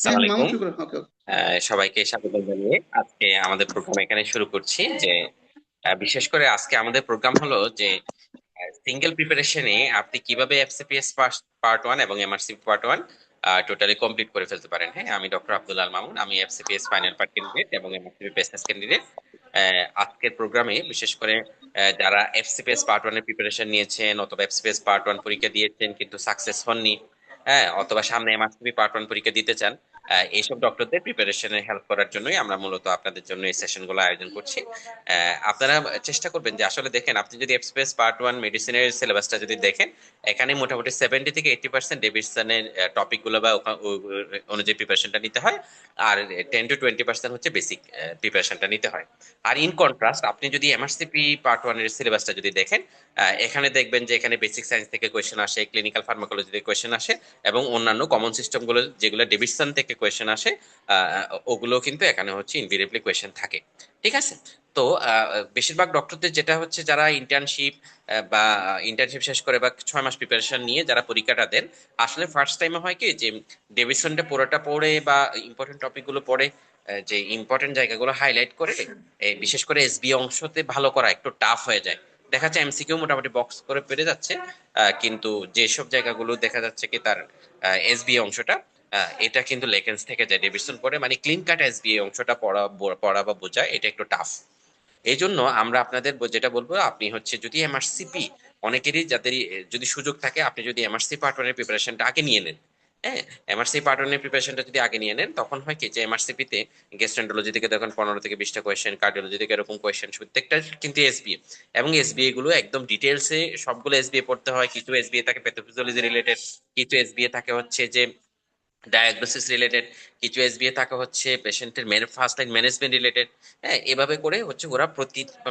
হ্যাঁ, আসসালামু মামুন আলাইকুম। শুরু করো। ওকে, ওকে। সবাইকে স্বাগত জানিয়ে আজকে আমাদের প্রোগ্রাম এখানে শুরু করছি যে বিশেষ করে আজকে আমাদের প্রোগ্রাম হলো যে সিঙ্গেল প্রিপারেশনে আপনি কিভাবে এফসিপিএস পার্ট ওয়ান এবং MRC part one totally complete করে ফেলতে পারেন। হ্যাঁ, আমি ডক্টর আব্দুল আল মামুন, আমি এফসিপিএস ফাইনাল পার্ট ক্যান্ডিডেট এবং এমআরসিপি বিজনেস ক্যান্ডিডেট। আজকের প্রোগ্রামে বিশেষ করে যারা এফসিপিএস পার্ট ওয়ানের প্রিপারেশন নিয়েছেন অথবা এফসিপিএস পার্ট ওয়ান পরীক্ষা দিয়েছেন কিন্তু সাকসেস হননি, হ্যাঁ, অথবা সামনে এমআরসিপি পার্ট ওয়ান পরীক্ষা দিতে চান, এইসব ডক্টরদের প্রিপারেশনে হেল্প করার জন্যই আমরা মূলত আপনাদের জন্য এই সেশনগুলো আয়োজন করছি। আপনারা চেষ্টা করবেন যে আসলে দেখেন, আপনি যদি এফসিপিএস পার্ট ওয়ান মেডিসিনের সিলেবাসটা যদি দেখেন, এখানে মোটামুটি 70 থেকে 80% ডেভিডসনের টপিক গুলো বা অনুযায়ী প্রিপারেশনটা নিতে হয়, আর 10 to 20% হচ্ছে বেসিক প্রিপারেশনটা নিতে হয়। আর ইন কন্ট্রাস্ট আপনি যদি এমআরসিপি পার্ট ওয়ান এর সিলেবাসটা যদি দেখেন, এখানে দেখবেন যে এখানে বেসিক সায়েন্স থেকে কোয়েশ্চেন আসে, ক্লিনিক্যাল ফার্মাকোলজি থেকে কোয়েশ্চেন আসে, এবং অন্যান্য কমন সিস্টেম গুলো যেগুলো ডেভিডসন থেকে কোয়েশ্চেন আসে, ওগুলো কিন্তু এখানে হচ্ছে ইনভেরিয়েবলি কোয়েশ্চেন থাকে। ঠিক আছে। তো বেশিরভাগ ডক্টরদের যেটা হচ্ছে, যারা ইন্টার্নশিপ শেষ করে বা 6 মাস প্রিপারেশন নিয়ে যারা পরীক্ষাটা দেন, আসলে ফার্স্ট টাইমে হয় কি যে ডেভিডসনটা পুরোটা পড়ে বা ইম্পর্টেন্ট টপিক গুলো পড়ে, যে ইম্পর্টেন্ট জায়গাগুলো হাইলাইট করে, বিশেষ করে এসবি অংশতে ভালো করা একটু টাফ হয়ে যায়। দেখা যাচ্ছে এমসিকিউ মোটামুটি বক্স করে পেরে যাচ্ছে, কিন্তু যেসব জায়গাগুলো দেখা যাচ্ছে কি তার এসবি অংশটা, এটা কিন্তু লেকেন্স থেকে যায় ডেভিডসন পড়ে, মানে ক্লিন কাট এসবি অংশটা পড়া বা বোঝা এটা একটু টাফ। এই জন্য আমরা আপনাদের যেটা বলবো, আপনি হচ্ছে যদি এমআরসিপি, অনেকেরই যাদের যদি সুযোগ থাকে, আপনি যদি এমআরসি পার্ট ওয়ানের প্রিপারেশনটা আগে নিয়ে নেন, হ্যাঁ, এমআরসি পার্ট ওয়ানের প্রিপারেশনটা যদি আগে নিয়ে নেন, তখন হয় কি যে এমআরসিপি তে গ্যাস্ট্রেন্টোলজি থেকে দেখুন 15 থেকে 20টা কোয়েশ্চেন, কার্ডিওলজি থেকে এরকম কোয়েশ্চেন, প্রত্যেকটা কিন্তু এসবিএ, এবং এসবিএ গুলো একদম ডিটেলসে সবগুলো এসবিএ পড়তে হয়। কিছু এসবিএ থাকে প্যাথোফিজিওলজি রিলেটেড, কিছু এসবিএ থাকে হচ্ছে যে ডায়াগনোসিস রিলেটেড, কিছু এসবিএ থাকে হচ্ছে পেশেন্টের ফার্স্ট লাইন ম্যানেজমেন্ট রিলেটেড। হ্যাঁ, এভাবে করে হচ্ছে ওরা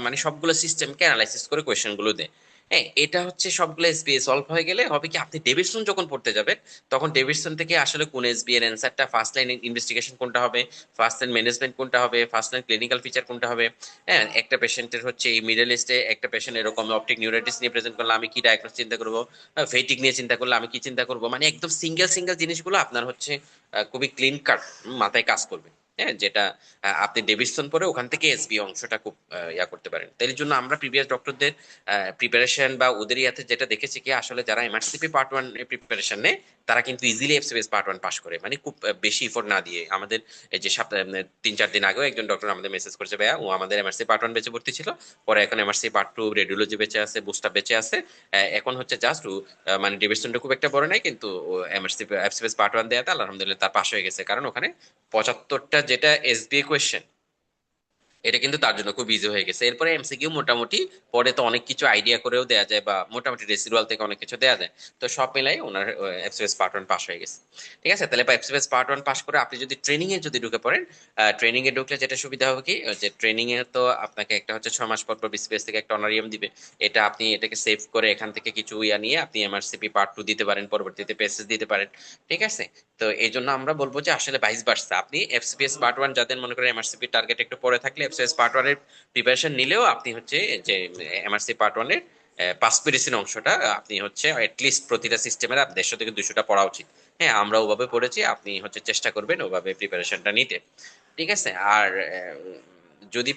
মানে সবগুলো সিস্টেমকে অ্যানালাইসিস করে কোয়েশ্চেন গুলো দেয়। হ্যাঁ, এটা হচ্ছে সবগুলো এসবিএ সলভ হয়ে গেলে হবে কি, আপনি ডেভিডসন যখন পড়তে যাবেন, তখন ডেভিডসন থেকে আসলে কোন এসবিএ এর অ্যান্সারটা, ফার্স্ট লাইন ইনভেস্টিগেশন কোনটা হবে, ফার্স্ট লাইন ম্যানেজমেন্ট কোনটা হবে, ফার্স্ট লাইন ক্লিনিক্যাল ফিচার কোনটা হবে। হ্যাঁ, একটা পেশেন্টের হচ্ছে এই মিডল ইস্টে একটা পেশেন্ট এরকম অপটিক নিউরাইটিস নিয়ে প্রেজেন্ট করলে আমি কি ডায়াগনোস চিন্তা করবো, ফেটিক নিয়ে চিন্তা করলে আমি কি চিন্তা করবো, মানে একদম সিঙ্গেল সিঙ্গেল জিনিসগুলো আপনার হচ্ছে খুবই ক্লিন কাট মাথায় কাজ করবে। হ্যাঁ, যেটা আপনি ডেভিডসন পরে ওখান থেকে এসবি অংশটা খুব ইয়া করতে পারেন। তাই এই জন্য আমরা প্রিভিয়াস ডক্টরদের প্রিপারেশন বা ওদের ইয়াতে যেটা দেখেছি কি, আসলে যারা এমআরসিপি পার্ট ওয়ান প্রিপারেশন নেয়, তারা কিন্তু easily FCPS part one pass করে, মানে খুব বেশি ইফোর্ট না দিয়ে। আমাদের এই যে সপ্তাহ 3-4 দিন আগেও একজন ডক্টর আমাদের মেসেজ করেছে, ভাইয়া ও আমাদের এমআরসি পার্ট ওয়ান বেঁচে ভর্তি ছিল, পরে এখন এমআরসি পার্ট টু রেডিওলজি বেঁচে আছে, বুস্টার বেঁচে আছে, এখন হচ্ছে জাস্ট মানে ডিভিশনটা খুব একটা বড় নাই, কিন্তু এমএসসি এফসিএস পার্ট ওয়ান দেয়াতে আলহামদুলিল্লাহ তার পাশ হয়ে গেছে, কারণ ওখানে 75টা যেটা এসবিএ কোয়েশ্চেন, এটা কিন্তু তার জন্য খুব ইজি হয়ে গেছে। এরপরে এমসিকিউ মোটামুটি পরে তো অনেক কিছু আইডিয়া করেও দেয়া যায়, বা মোটামুটি রেসিডুয়াল থেকে অনেক কিছু দেয়া যায়। তো সব মিলাই ওনার এফসিএস পার্ট ওয়ান পাস হয়ে গেছে। ঠিক আছে, তাহলে এফসিএস পার্ট ওয়ান পাস করে আপনি যদি ট্রেনিং এ যদি ঢুকে পড়েন, ট্রেনিং এ ঢুকলে যেটা সুবিধা হবে কি, যে ট্রেনিং এ তো আপনাকে একটা হচ্ছে 6 মাস পর পর বিসিএস থেকে একটা অনারিয়াম দিবে। এটা আপনি এটাকে সেভ করে এখান থেকে কিছু ইয়া নিয়ে আপনি এমআরসিপি পার্ট টু দিতে পারেন, পরবর্তীতে পেসেস দিতে পারেন। ঠিক আছে। তো এই জন্য আমরা বলবো যে আসলে ভাইস ভার্সা, আপনি এফসিপিএস পার্ট ওয়ান যাদের মনে করেন এমআরসিপি টার্গেট একটু পরে থাকলে এফসিপিএস পার্ট ওয়ান এর প্রিপারেশন নিলেও আপনি হচ্ছে যে এমআরসি পার্ট ওয়ানের পাস মেডিসিন অংশটা আপনি হচ্ছে লিস্ট প্রতিটা সিস্টেমের 150 থেকে 200টা পড়া উচিত। হ্যাঁ, আমরা ওভাবে পড়েছি, আপনি হচ্ছে চেষ্টা করবেন ওভাবে প্রিপারেশনটা নিতে। ঠিক আছে। আর যদি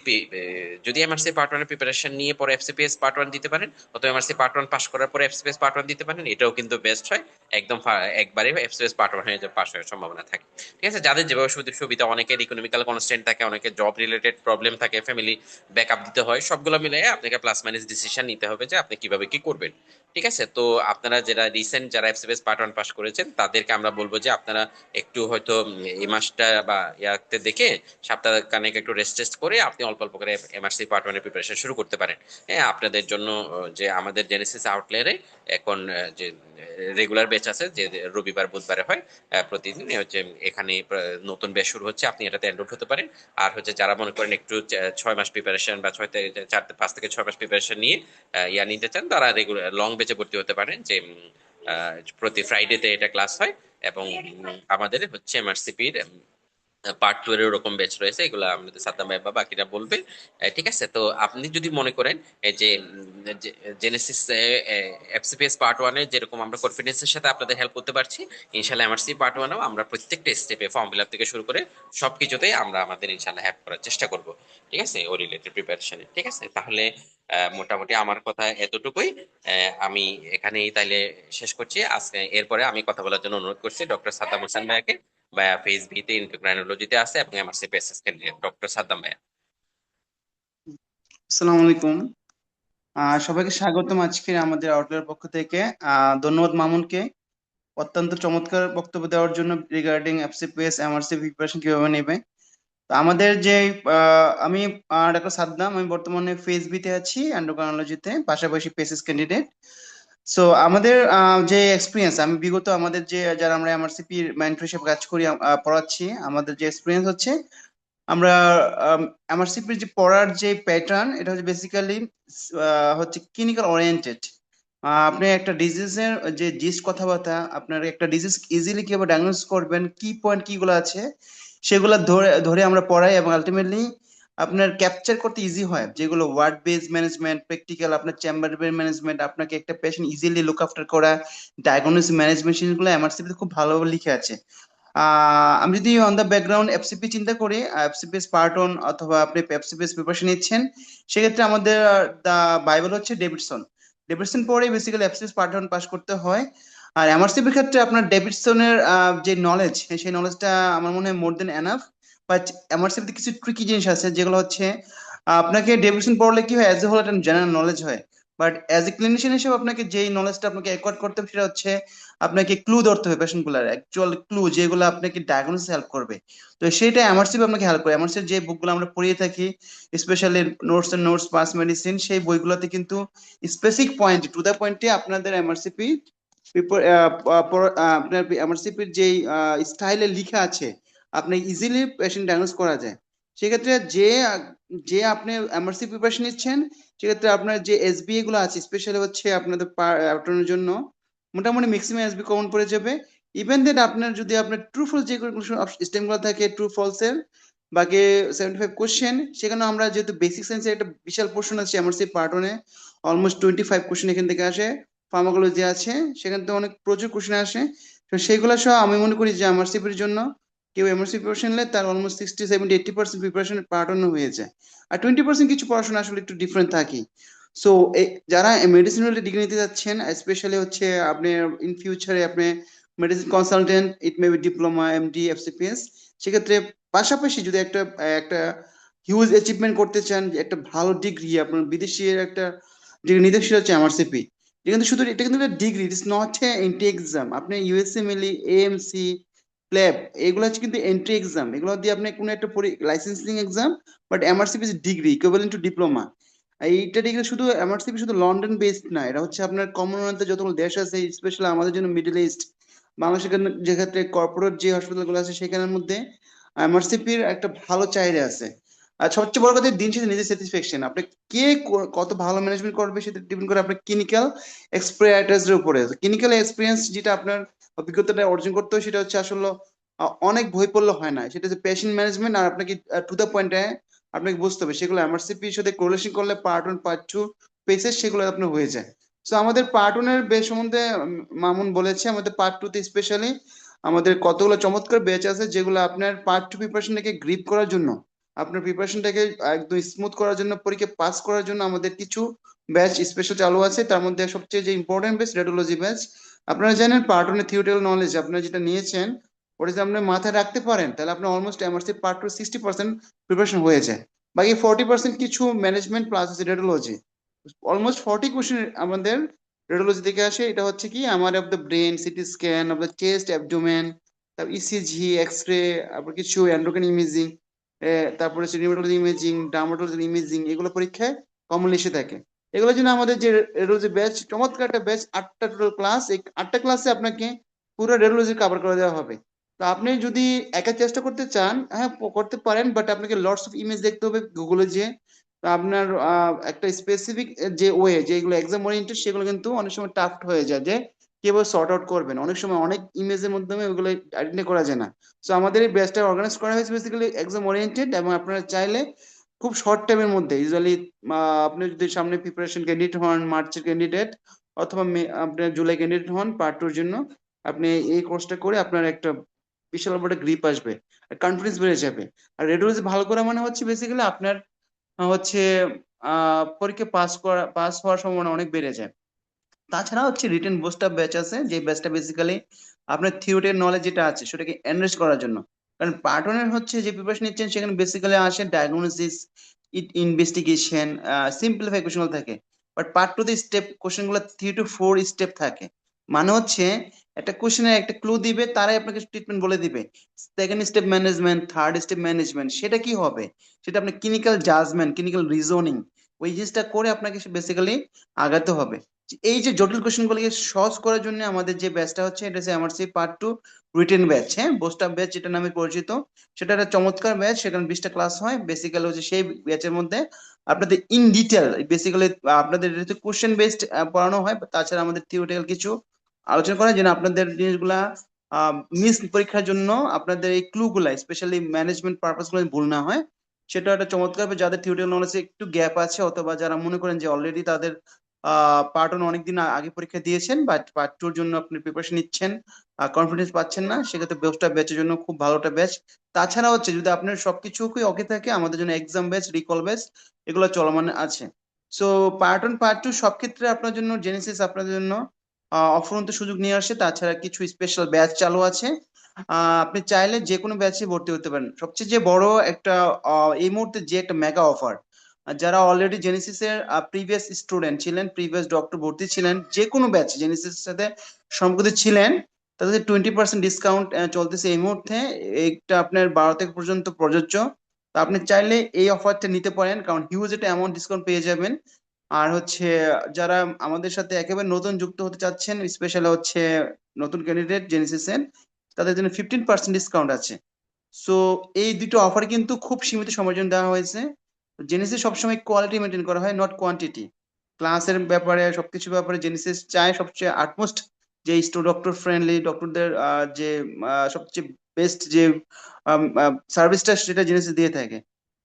যদি এমআরসি পার্ট ওয়ানের প্রিপারেশন নিয়ে পরে এফসিপিএস পার্ট ওয়ান দিতে পারেন, অথবা এমআরসি পার্ট ওয়ান পাস করার পরে এফসিপিএস পার্ট ওয়ান দিতে পারেন, এটাও কিন্তু বেস্ট হয়। একদম একবারে এফসিপিএস পার্ট ওয়ান হয়ে পাস হওয়ার সম্ভাবনা থাকে। ঠিক আছে, যাদের যেভাবে সুযোগ সুবিধা, অনেকের ইকোনমিক্যাল কনস্ট্রেন্ট থাকে, অনেকের জব রিলেটেড প্রবলেম থাকে, ফ্যামিলি ব্যাকআপ দিতে হয়, সবগুলো মিলে আপনাকে প্লাস মাইনাস ডিসিশন নিতে হবে যে আপনি কিভাবে কি করবেন। ঠিক আছে। তো আপনারা যারা রিসেন্ট যারা এফসিপিএস পার্ট ওয়ান পাস করেছেন, তাদেরকে আমরা বলবো যে আপনারা একটু হয়তো এই মাসটা বা ইয়াতে দেখে সপ্তাহ কানেক একটু রেস্ট টেস্ট করে আপনি অল্প অল্প করে এমআরসি পার্ট ওয়ানের প্রিপারেশন শুরু করতে পারেন। হ্যাঁ, আপনাদের জন্য যে আমাদের জেনেসিস আউটলেয়ারে এখন যে রেগুলার ব্যাচ আছে, যে রবিবার বুধবারে হয়, প্রতিদিন হচ্ছে এখানে নতুন ব্যাচ শুরু হচ্ছে, আপনি এটাতে এনরোল হতে পারেন। আর হচ্ছে যারা মনে করেন একটু 6 মাস প্রিপারেশন বা 5 থেকে 6 মাস প্রিপারেশন নিয়ে ইয়া নিতে চান, তারা রেগুলার লং ব্যাচে ভর্তি হতে পারেন, যে প্রতি ফ্রাইডেতে এটা ক্লাস হয়। এবং আমাদের হচ্ছে এমআরসিপির পার্ট টু এর ওরকম ব্যাচ রয়েছে, এগুলো আমাদের সাদ্দাম ভাই বা বাকিরা বলবে। ঠিক আছে, তো আপনি যদি মনে করেন এই যে জেনেসিস এফসিপিএস পার্ট ওয়ানে যেরকম আমরা কনফিডেন্সের সাথে আপনাদের হেল্প করতে পারছি, ইনশাল্লাহ এমআরসি পার্ট ওয়ানেও আমরা প্রত্যেকটা স্টেপে ফর্ম ফিল আপ থেকে শুরু করে সবকিছুতেই আমরা আমাদের ইনশাল্লাহ হেল্প করার চেষ্টা করব। ঠিক আছে, ও রিলেটেড প্রিপারেশনে। ঠিক আছে, তাহলে মোটামুটি আমার কথা এতটুকুই। আমি এখানেই তাইলে শেষ করছি আজকে। এরপরে আমি কথা বলার জন্য অনুরোধ করছি ডক্টর সাদ্দাম হোসেন ভাইয়াকে। ভাইয়া ফেজ বিতে এন্ডোক্রাইনোলজিতে আছে এবং এমআরসি পেসেস ক্যান্ডিডেট ডক্টর সাদ্দাম ভাইয়া। আসসালামু আলাইকুম। সবাইকে স্বাগতম আজকের আমাদের আউটলের পক্ষ থেকে। ধন্যবাদ মামুনকে অত্যন্ত চমৎকার বক্তব্য দেওয়ার জন্য রিগার্ডিং এফসিপিএস এমআরসি প্রিপারেশন কিভাবে নেবে। তো আমাদের যে আমি ডাক্তার সাদ্দাম, আমি বর্তমানে ফেজ বিতে আছি এন্ডোক্রাইনোলজিতে, পাশাপাশি পেসিস ক্যান্ডিডেট। সো আমাদের যে এক্সপিরিয়েন্স, আমি বিগত আমাদের যে যারা আমরা এমআরসিপি মেন্টর হিসেবে কাজ করি, পড়াচ্ছি, আমাদের যে এক্সপিরিয়েন্স হচ্ছে আমরা এমআরসিপির যে পড়ার যে প্যাটার্ন, এটা হচ্ছে বেসিক্যালি হচ্ছে ক্লিনিক্যাল ওরিয়েন্টেড। আপনি একটা ডিজিজের যে জিস্ট কথাবার্তা, আপনার একটা ডিজিজ ইজিলি কিভাবে ডায়াগনোস করবেন, কি পয়েন্ট কিগুলো আছে সেগুলো ধরে ধরে আমরা পড়াই, এবং আলটিমেটলি আপনার ক্যাপচার করতে ইজি হয়, যেগুলো ওয়ার্ড বেস ম্যানেজমেন্ট, প্র্যাকটিক্যাল, আপনার চেম্বার ম্যানেজমেন্ট, আপনাকে একটা পেশেন্ট ইজিলি লুক আফটার করা, ডায়াগনোসিস ম্যানেজমেন্ট, সেগুলো এমআরসিপি খুব ভালোভাবে লিখে আছে। আমি যদি অন দ্য ব্যাকগ্রাউন্ড এফসিপি চিন্তা করি, এফসিপিএস পার্ট ওয়ান অথবা আপনি এফসিপিএস প্রিপারেশন নিচ্ছেন, সেক্ষেত্রে আমাদের দা বাইবেল হচ্ছে ডেভিডসন। ডেভিডসন পরে basically FCPS part one pass করতে হয়। আর এমআরসিপির ক্ষেত্রে আপনার ডেভিডসনের যে নলেজ, সেই নলেজটা আমার মনে হয় মোর দেন এনাফ। বাট এমআরসিপিতে কিছু ট্রিকি জিনিস আছে, যেগুলো হচ্ছে আপনাকে ডেভিডসন পড়লে কি হয়, অ্যাজ এ হোল একটা জেনারেল নলেজ হয়। বাট অ্যাজ এ ক্লিনিশিয়ান হিসেবে আপনাকে যেই নলেজটা আপনাকে অ্যাকোয়ার্ড করতে হবে, সেটা হচ্ছে আপনাকে ক্লু ধরতে হবে, পেশেন্ট গুলার অ্যাকচুয়াল ক্লু, যেগুলো আপনাকে ডায়াগনোসিস হেল্প করবে। তো সেটা এমআরসিপি আপনাকে হেল্প করে। এমআরসির যে বুকগুলো আমরা পড়িয়ে থাকি, specially notes and notes pass medicine, সেই বইগুলোতে কিন্তু স্পেসিফিক পয়েন্ট, টু দা পয়েন্টে আপনাদের এমআরসিপি আপনার এমআরসিপির যে স্টাইলে লিখা আছে, আপনি ইজিলি পেশেন্ট ডায়াগনোস করা যায়। সেক্ষেত্রে যে যে আপনি এমআরসি প্রিপারেশন নিচ্ছেন, সেক্ষেত্রে আপনার যে এসবিএ গুলো আছে, স্পেশালি হচ্ছে আপনাদের অ্যাপটনের জন্য মোটামুটি ম্যাক্সিমাম এসবি কমন পড়ে যাবে। ইভেন দেন আপনার যদি আপনার ট্রু ফলস যে স্টেম গুলো থাকে, ট্রু ফলস এর বাকি 75 কোশ্চেন, সেখানে আমরা যেহেতু বেসিক সায়েন্সের একটা বিশাল পোর্শন আছে এমআরসি পার্ট ওয়ানে, অলমোস্ট 25 কোশ্চেন এখান থেকে আসে। ফার্মাকোলজি আছে, সেখান থেকে অনেক প্রচুর কোশ্চেন আসে। তো সেইগুলো সহ আমি মনে করি যে এমআরসিপির জন্য কেউ এমআরসি প্রিপারেশন নিলে তার অলমোস্ট 60, 70, 80% প্রিপারেশন পার্ট ওয়ান হয়ে যায়। আর 20% কিছু পড়াশোনা আসলে একটু ডিফারেন্ট থাকে। সো যারা মেডিসিন রিলেটেড ডিগ্রি নিতে যাচ্ছেন, স্পেশালি হচ্ছে আপনি ইন ফিউচারে আপনি medicine consultant, it may be diploma, MD, FCPS, সেক্ষেত্রে পাশাপাশি যদি একটা একটা হিউজ অ্যাচিভমেন্ট করতে চান, যে একটা ভালো ডিগ্রি, আপনার বিদেশি একটা ডিগ্রি নিতে, সেটা হচ্ছে এমআরসিপি। কিন্তু শুধু এটা কিন্তু একটা degree, it is not a entry exam. আপনি ইউএসএ মিলি, এএমসি, প্ল্যাব, এগুলো হচ্ছে কিন্তু এন্ট্রি এক্সাম, এগুলো দিয়ে আপনি কোনো একটা licensing exam. But MRCP is degree equivalent to diploma. এইটা ডিগ্রি শুধু এমআরসিপি শুধু লন্ডন বেসড না, এটা হচ্ছে আপনার কমনওয়েলথে যতগুলো দেশ আছে, স্পেশালি আমাদের জন্য মিডল ইস্ট, বাংলাদেশের যে ক্ষেত্রে কর্পোরেট যে হসপিটাল গুলো আছে, সেখানের মধ্যে এমআরসিপির একটা ভালো চাহিদা আছে। আর সবচেয়ে বড় কথা, দিন শেষে নিজের স্যাটিসফ্যাকশন, আপনি কে কত ভালো ম্যানেজমেন্ট করবে সেটা ডিপেন্ড করে আপনার ক্লিনিক্যাল এক্সপিরিয়েন্স এর উপরে। ক্লিনিক্যাল এক্সপিরিয়েন্স যেটা আপনার অভিজ্ঞতাটা অর্জন করতে হয়, সেটা হচ্ছে আসলে অনেক বই পড়লে হয় না, সেটা হচ্ছে পেশেন্ট ম্যানেজমেন্ট। আর আপনাকে টু দা পয়েন্টে আপনাকে বুঝতে হবে, সেগুলো এমআরসিপির সাথে কোরিলেশন করলে পার্ট ওয়ান পার্ট টু পেসেস সেগুলো আপনার হয়ে যায়। তো আমাদের পার্ট ওয়ানের বেশ সম্বন্ধে মামুন বলেছে, আমাদের পার্ট টু তে স্পেশালি আমাদের কতগুলো চমৎকার ব্যাচ আছে, যেগুলো আপনার পার্ট টু প্রিপারেশনটাকে গ্রিপ করার জন্য, আপনার প্রিপারেশনটাকে একদম স্মুথ করার জন্য, পরীক্ষা পাস করার জন্য আমাদের কিছু ব্যাচ স্পেশাল চালু আছে। তার মধ্যে সবচেয়ে যে ইম্পর্টেন্ট ব্যাচ, রেডিওলজি ব্যাচ। আপনারা জানেন পার্ট ওয়ানের থিওরিটিক্যাল নলেজ আপনারা যেটা নিয়েছেন, ওটা যদি আপনি মাথায় রাখতে পারেন, তাহলে আপনার almost MRC part two 60% preparation হয়ে যায়। বাকি 40% কিছু management plus radiology, almost 40 question আমাদের রেডিওলজি থেকে আসে। এটা হচ্ছে কি, আমার of the brain, CT scan of the chest, abdomen, তারপর ইসিজি, এক্স রে, তারপর কিছু এন্ডোক্রাইন ইমেজিং, তারপরে হচ্ছে নিউরোলজি ইমেজিং, ডার্মাটোলজি ইমেজিং, এগুলো পরীক্ষায় কমনলি এসে থাকে। এগুলোর জন্য আমাদের যে রেডিওলজি ব্যাচ, চমৎকার একটা ব্যাচ, 8টা টোটাল ক্লাস। এই 8টা ক্লাসে আপনাকে পুরো রেডিওলজি কভার করে দেওয়া হবে। তো আপনি যদি একা চেষ্টা করতে চান, হ্যাঁ করতে পারেন, বাট আপনাকে লটস অফ ইমেজ দেখতে হবে গুগলে যে। তো আপনার একটা স্পেসিফিক যে ওয়ে, যেগুলো এক্সাম ওরিয়েন্টেড, সেগুলো কিন্তু অনেক সময় টাফ হয়ে যায়, যে কিভাবে সর্ট আউট করবেন, অনেক সময় অনেক ইমেজের মাধ্যমে ওগুলো আইডেন্টিফাই করা যায় না। সো আমাদের এই ব্যাচটা অর্গানাইজ করা হয়েছে বেসিক্যালি এক্সাম ওরিয়েন্টেড, এবং আপনারা চাইলে খুব শর্ট টাইমের মধ্যে ইউজুয়ালি আপনি যদি সামনে প্রিপারেশন ক্যান্ডিডেট হন, মার্চের ক্যান্ডিডেট অথবা আপনার জুলাই ক্যান্ডিডেট হন পার্ট টুর জন্য, আপনি এই কোর্সটা করে আপনার একটা বিশাল বড় গ্রিপ আসবে, কনফিডেন্স বেড়ে যাবে। আর রেডিওস ভালো করা মানে হচ্ছে বেসিক্যালি আপনার হচ্ছে পরীক্ষা পাস হওয়ার সম্ভাবনা অনেক বেড়ে যায়। তাছাড়া হচ্ছে রিটেন বুস্টার ব্যাচ আছে, যে ব্যাচটা বেসিক্যালি আপনার থিওরির নলেজ যেটা আছে সেটাকে এনরিচ করার জন্য। কারণ পার্ট ওয়ানের হচ্ছে যে প্রিপারেশন নিচ্ছেন সেখানে বেসিক্যালি আসে ডায়াগনোসিস, ইনভেস্টিগেশন, সিম্পলিফিকেশন থাকে। বাট পার্ট টু তে স্টেপ কোশ্চেন গুলো 3 to 4 স্টেপ থাকে। মানে হচ্ছে একটা কোশ্চেনের একটা ক্লু দিবে, তারাই আপনাকে ট্রিটমেন্ট বলে দিবে। Second step management, third step management, সেটা কি হবে, সেটা আপনার ক্লিনিক্যাল জাজমেন্ট, ক্লিনিক্যাল রিজনিং, ওই জিনিসটা করে আপনাকে বেসিক্যালি আগাতে হবে। এই যে জটিল কোশ্চেন গুলোকে সহজ করার জন্য আমাদের যে ব্যাচটা হচ্ছে, এটা হচ্ছে MRC part two written batch. হ্যাঁ, বোস্টা ব্যাচ যেটা নামে পরিচিত, সেটা একটা চমৎকার ব্যাচ। সেখানে 20টা ক্লাস হয়। বেসিক্যালি হচ্ছে সেই ব্যাচের মধ্যে আপনাদের ইন ডিটেল বেসিক্যালি আপনাদের কোশ্চেন বেসড পড়ানো হয়। তাছাড়া আমাদের থিওরিটিক্যাল কিছু আলোচনা করা হয়, যেন আপনাদের জিনিসগুলা মিস পরীক্ষার জন্য আপনাদের এই ক্লু গুলা স্পেশালি ম্যানেজমেন্ট পারপাস গুলো ভুল না হয়। সেটা একটা চমৎকার, যাদের থিওরিটিক্যাল নলেজে একটু গ্যাপ আছে, অথবা যারা মনে করেন যে অলরেডি তাদের পার্ট ওয়ান অনেকদিন আগে পরীক্ষা দিয়েছেন, বাট পার্ট টুর জন্য আপনি প্রিপারেশন নিচ্ছেন, কনফিডেন্স পাচ্ছেন না, সেক্ষেত্রে বেস্টটা ব্যাচের জন্য খুব ভালো একটা ব্যাচ। তাছাড়া হচ্ছে যদি আপনার সবকিছু ওকে থাকে, আমাদের জন্য এক্সাম ব্যাচ, রিকল ব্যাচ এগুলো চলমান আছে। So part one part two সব ক্ষেত্রে আপনার জন্য জেনেসিস আপনাদের জন্য অফুরন্ত সুযোগ নিয়ে আসে। তাছাড়া কিছু স্পেশাল ব্যাচ চালু আছে। আপনি চাইলে যে কোনো ব্যাচে ভর্তি হতে পারেন। সবচেয়ে যে বড় একটা এই মুহূর্তে যে একটা মেগা অফার, যারা অলরেডি জেনেসিসের প্রিভিয়াস স্টুডেন্ট ছিলেন, প্রিভিয়াস ডক্টর ভর্তি ছিলেন, যে কোনো ব্যাচ জেনেসিসের সাথে সম্পর্কিত ছিলেন, তাদের 20% ডিসকাউন্ট চলতেছে এই মুহূর্তে। এটা আপনার 12 তারিখ পর্যন্ত প্রযোজ্য। তো আপনি চাইলে এই অফারটা নিতে পারেন, কারণ হিউজ একটা অ্যামাউন্ট ডিসকাউন্ট পেয়ে যাবেন। আর হচ্ছে যারা আমাদের সাথে একেবারে নতুন যুক্ত হতে চাচ্ছেন, স্পেশালি হচ্ছে নতুন ক্যান্ডিডেট জেনেসিসের, তাদের জন্য 15% ডিসকাউন্ট আছে। সো এই দুটো অফার কিন্তু খুব সীমিত সময়ের জন্য দেওয়া হয়েছে। জেনেসিস সবসময় কোয়ালিটি মেনটেন করা হয়, নট কোয়ান্টিটি। ক্লাসের ব্যাপারে সবকিছু ব্যাপারে জেনেসিস চায় সবচেয়ে আটমোস্ট যে ডক্টর ফ্রেন্ডলি, ডক্টরদের যে সবচেয়ে বেস্ট যে সার্ভিসটা, সেটা জেনেসিস দিয়ে থাকে।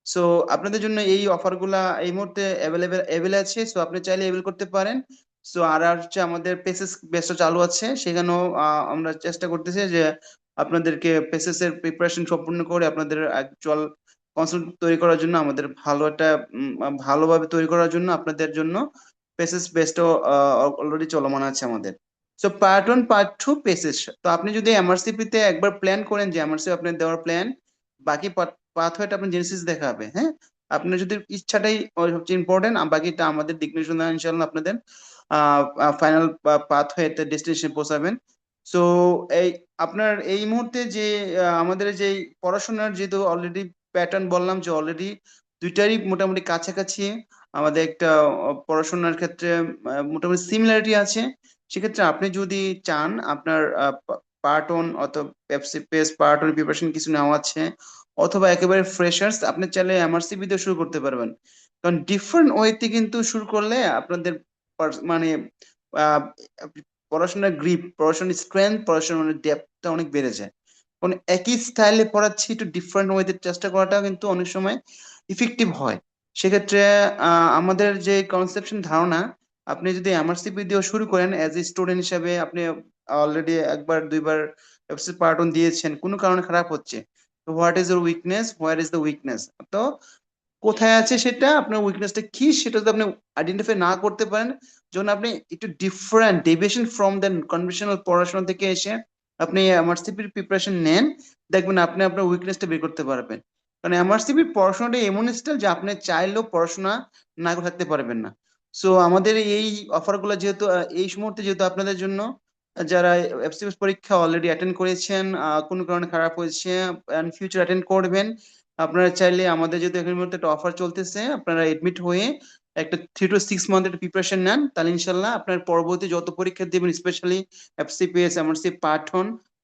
সো আপনাদের জন্য এই অফারগুলা এই মুহূর্তে অ্যাভেল আছে। সো আপনি চাইলে অ্যাভেল করতে পারেন। সো আর হচ্ছে আমাদের পেসেস বেসটা চালু আছে, সেখানেও আমরা চেষ্টা করতেছি যে আপনাদেরকে পেসেস এর প্রিপারেশন সম্পূর্ণ করে আপনাদের অ্যাকচুয়াল কনসেপ্ট তৈরি করার জন্য, আমাদের ভালো একটা ভালোভাবে তৈরি করার জন্য আপনাদের জন্য পেসেস বেসটাও অলরেডি চলমান আছে আমাদের। So part one part two pieces. তো আপনি যদি এমআরসিপি তে একবার প্ল্যান করেন যে এমআরসিপি আপনার দেওয়ার প্ল্যান, বাকি পাথওয়েটা আপনার জেনেসিস দেখাবে। হ্যাঁ, আপনার যদি ইচ্ছাটাই সবচেয়ে ইম্পর্টেন্ট, বাকিটা আমাদের দিক নির্দেশনা ইনশাল্লাহ আপনাদের ফাইনাল পাথওয়েতে ডেস্টিনেশন পৌঁছাবেন। সো এই আপনার এই মুহূর্তে যে আমাদের যে পড়াশোনার যেহেতু অলরেডি প্যাটার্ন বললাম যে অলরেডি দুইটারই মোটামুটি কাছাকাছি, আমাদের একটা পড়াশোনার ক্ষেত্রে মোটামুটি সিমিলারিটি আছে। সেক্ষেত্রে আপনি যদি চান আপনার পার্ট ওয়ান অথবা Pepsi pace part one preparation কিছু নেওয়া আছে, অথবা একেবারে ফ্রেশার্স, আপনি চাইলে এমআরসিবি দিয়ে শুরু করতে পারবেন। কারণ ডিফারেন্ট ওয়েতে কিন্তু শুরু করলে আপনাদের মানে আহ, পড়াশোনার গ্রিপ, পড়াশোনার স্ট্রেংথ, পড়াশোনার ডেপথটা অনেক বেড়ে যায়। কারণ একই স্টাইলে পড়াচ্ছি, একটু ডিফারেন্ট ওয়েতে চেষ্টা করাটা কিন্তু অনেক সময় ইফেক্টিভ হয়। সেক্ষেত্রে আমাদের যে কনসেপশন ধারণা, আপনি যদি এমআরসিপি দিয়ে শুরু করেন অ্যাজ এ স্টুডেন্ট হিসেবে, আপনি অলরেডি একবার দুইবার এফসি পার্ট ওয়ান দিয়েছেন, কোনো কারণে খারাপ হচ্ছে, তো what is your weakness, where is the weakness, তো কোথায় আছে সেটা, আপনার উইকনেসটা কি সেটা যদি আপনি আইডেন্টিফাই না করতে পারেন, যখন আপনি একটু different deviation from the conventional পড়াশোনা থেকে এসে আপনি এমআরসিপির প্রিপারেশন নেন, দেখবেন আপনি আপনার উইকনেসটা বের করতে পারবেন। কারণ এমআরসিপির পড়াশোনাটা এমন স্টাইল যে আপনি চাইলেও পড়াশোনা না করে থাকতে পারবেন না। সো আমাদের এই অফারগুলো যেহেতু এই মুহূর্তে যেহেতু আপনাদের জন্য, যারা এফসিএস পরীক্ষা অলরেডি অ্যাটেন্ড করেছেন, কোনো কারণে খারাপ হয়েছে, ফিউচার অ্যাটেন্ড করবেন, আপনারা চাইলে আমাদের যেহেতু এখন মধ্যে একটা অফার চলতেছে, আপনারা এডমিট হয়ে একটা 3 to 6 মান্থ একটা প্রিপারেশন নেন, তাহলে ইনশাল্লাহ আপনার পরবর্তী যত পরীক্ষা দেবেন, specially FCPS, MRC,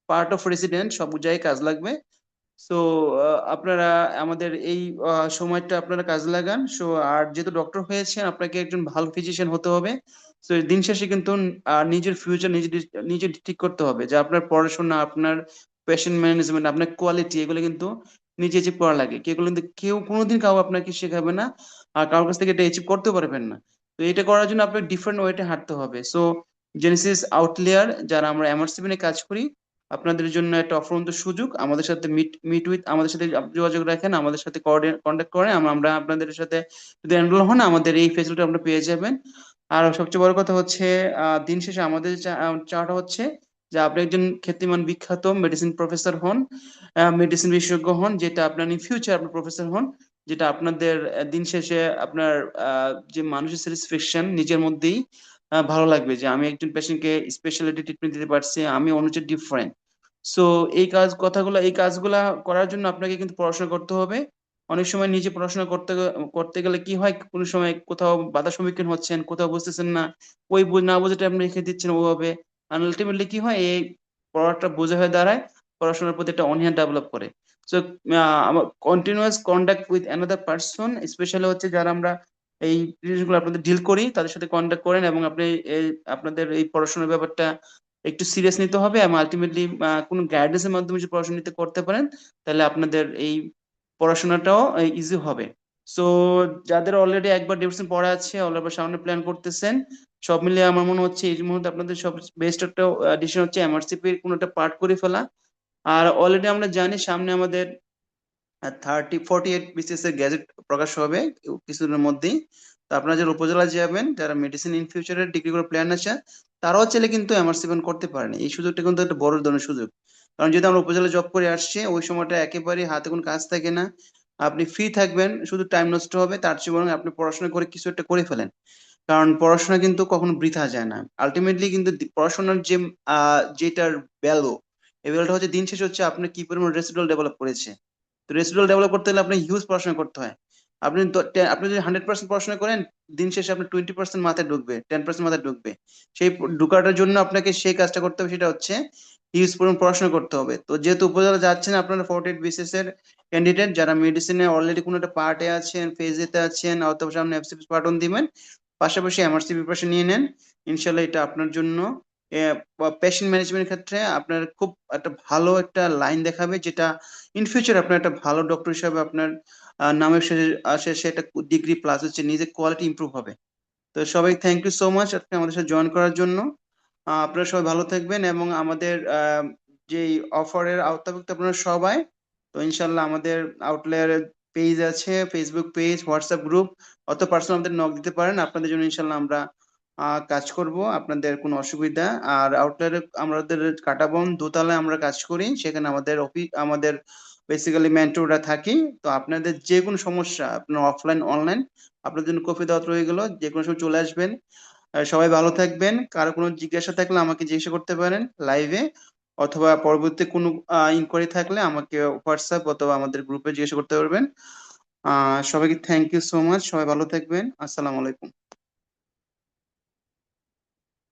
part of resident, সব জায়গায় কাজ লাগবে। সো আপনারা আমাদের এই সময়টা আপনারা কাজে লাগান। সো আর যেহেতু ডক্টর হয়েছেন, আপনাকে একজন ভালো ফিজিশিয়ান হতে হবে। তো দিন শেষে কিন্তু নিজের ফিউচার নিজে নিজে ঠিক করতে হবে, যে আপনার পড়াশোনা, আপনার পেশেন্ট ম্যানেজমেন্ট, আপনার কোয়ালিটি, এগুলো কিন্তু নিজে অ্যাচিভ করা লাগে। এগুলো কিন্তু কেউ কোনোদিন কাউ আপনাকে শেখাবে না, আর কারোর কাছ থেকে এটা অ্যাচিভ করতে পারবেন না। তো এটা করার জন্য আপনাকে ডিফারেন্ট ওয়েতে হাঁটতে হবে। সো জেনেসিস আউটলেয়ার যারা আমরা এমআরসিপি নিয়ে কাজ করি, আপনাদের জন্য একটা অফুরন্ত সুযোগ। আমাদের সাথে মিট মিট উইথ আমাদের সাথে যোগাযোগ রাখেন, আমাদের সাথে কন্ট্যাক্ট করেন, আমরা আপনাদের সাথে যদি এনরোল হন, আমাদের এই ফেসিলিটি আপনারা পেয়ে যাবেন। আর সবচেয়ে বড় কথা হচ্ছে, দিন শেষে আমাদের চাওয়াটা হচ্ছে যে আপনি একজন খ্যাতিমান বিখ্যাত মেডিসিন প্রফেসর হন, মেডিসিন বিশেষজ্ঞ হন, যেটা আপনার ইন ফিউচার আপনি প্রফেসর হন, যেটা আপনাদের দিন শেষে আপনার যে মানুষের স্যাটিসফ্যাকশন নিজের মধ্যেই ভালো লাগবে, যে আমি একজন পেশেন্টকে স্পেশালিটি ট্রিটমেন্ট দিতে পারছি, আমি অন্য ডিফারেন্ট। সো এই কাজগুলা করার জন্য আপনাকে কিন্তু পড়াশোনা করতে হবে। অনেক সময় নিজে পড়াশোনা করতে গেলে কি হয়, কোনো সময় কোথাও বাধার সম্মুখীন হচ্ছেন, কোথাও বুঝতেছেন না, ওই না বুঝেটা আপনি রেখে দিচ্ছেন ওভাবে। আলটিমেটলি কি হয়, এই পড়াটা বোঝা হয়ে দাঁড়ায়, পড়াশোনার প্রতি একটা অনীহা ডেভেলপ করে। সো আমার continuous contact with another person, specially হচ্ছে যারা আমরা এই জিনিসগুলো আপনাদের ডিল করি, তাদের সাথে কন্ট্যাক্ট করেন, এবং আপনি এই আপনাদের এই পড়াশোনার ব্যাপারটা একটু সিরিয়াস নিতে হবে, এবং আলটিমেটলি কোনো গাইডেন্স এর মাধ্যমে যদি পড়াশোনা নিতে করতে পারেন, তাহলে আপনাদের এই পড়াশোনাটাও ইজি হবে। সো যাদের অলরেডি একবার ডিভিশন পড়া আছে, অলরেডি সামনে প্ল্যান করতেছেন, সব মিলিয়ে আমার মনে হচ্ছে এই মুহূর্তে আপনাদের সব বেস্ট একটা ডিসিশন হচ্ছে এমআরসিপির কোনো একটা পার্ট করে ফেলা। আর অলরেডি আমরা জানি সামনে আমাদের 48 বিসিএস এর গ্যাজেট প্রকাশ হবে কিছুদিনের মধ্যেই। তো আপনারা যারা উপজেলায় যাবেন, যারা মেডিসিন ইন ফিউচারের ডিগ্রি করে প্ল্যান আছে, তারাও চাইলে কিন্তু এমআরসিপি করতে পারেন। এই সুযোগটা কিন্তু একটা বড় ধরনের সুযোগ। কারণ যদি আমরা উপজেলা জব করে আসছি, ওই সময়টা একেবারে হাতে কোনো কাজ থাকে না, আপনি ফ্রি থাকবেন, শুধু টাইম নষ্ট হবে। তার চেয়ে বরং আপনি পড়াশোনা করে কিছু একটা করে ফেলেন। কারণ পড়াশোনা কিন্তু কখনো বৃথা যায় না। আলটিমেটলি কিন্তু পড়াশোনার যে যেটার ভ্যালু, এই ভ্যালুটা হচ্ছে দিন শেষে হচ্ছে আপনি কি পরিমাণ রেসিডুয়াল ডেভেলপ করেছে। তো রেসিডুয়াল ডেভেলপ করতে হলে আপনার হিউজ পড়াশোনা করতে হয়। আপনি যদি 100% পড়াশোনা করেন, দিন শেষে আপনার 20% মাথায় ঢুকবে, 10% মাথায় ঢুকবে। সেই ঢুকাটার জন্য আপনাকে সেই কাজটা করতে হবে, সেটা হচ্ছে হিউজ পরিমাণ পড়াশোনা করতে হবে। তো যেহেতু উপজেলা যাচ্ছেন, আপনারা 48 বিসিএস এর ক্যান্ডিডেট যারা মেডিসিনে অলরেডি কোনো একটা পার্টে আছেন, ফেজেতে আছেন, অথবা সামনে এফসিপি পার্ট দিবেন, পাশাপাশি এমআরসি প্রিপারেশন নিয়ে নেন। ইনশাল্লাহ এটা আপনার জন্য পেশেন্ট ম্যানেজমেন্টের ক্ষেত্রে আপনার খুব একটা ভালো একটা লাইন দেখাবে, যেটা ইন ফিউচার আপনার একটা ভালো ডক্টর হিসাবে আপনার নামের শেষে একটা ডিগ্রি প্লাস হচ্ছে নিজে কোয়ালিটি ইমপ্রুভ হবে। তো সবাই থ্যাংক ইউ সো মাচ আজকে আমাদের সাথে জয়েন করার জন্য। আপনারা সবাই ভালো থাকবেন, এবং আমাদের যে অফারের আওতাভুক্ত আপনারা সবাই। তো ইনশাল্লাহ আমাদের আউটলায়ারের পেজ আছে, ফেসবুক পেজ, হোয়াটসঅ্যাপ গ্রুপ, অত পার্সোনাল আমাদের নক দিতে পারেন। আপনাদের জন্য ইনশাল্লাহ আমরা কাজ করব, আপনাদের কোনো অসুবিধা। আর আউটলায়ারে আমাদের কাটাবন দোতলায় আমরা কাজ করি, সেখানে আমাদের অফিস, আমাদের বেসিক্যালি মেন্টররা থাকি। তো আপনাদের যে কোনো সমস্যা, আপনার অফলাইন অনলাইন, আপনাদের জন্য কফি দাওয়াত রয়ে গেল, যে কোনো সময় চলে আসবেন। সবাই ভালো থাকবেন। কারো কোনো জিজ্ঞাসা থাকলে আমাকে জিজ্ঞাসা করতে পারেন লাইভে, অথবা পরবর্তী কোনো ইনকোয়ারি থাকলে আমাকে হোয়াটসঅ্যাপ অথবা আমাদের গ্রুপে জিজ্ঞাসা করতে পারবেন। সবাইকে থ্যাংক ইউ সো মাচ, সবাই ভালো থাকবেন। আসসালামু আলাইকুম।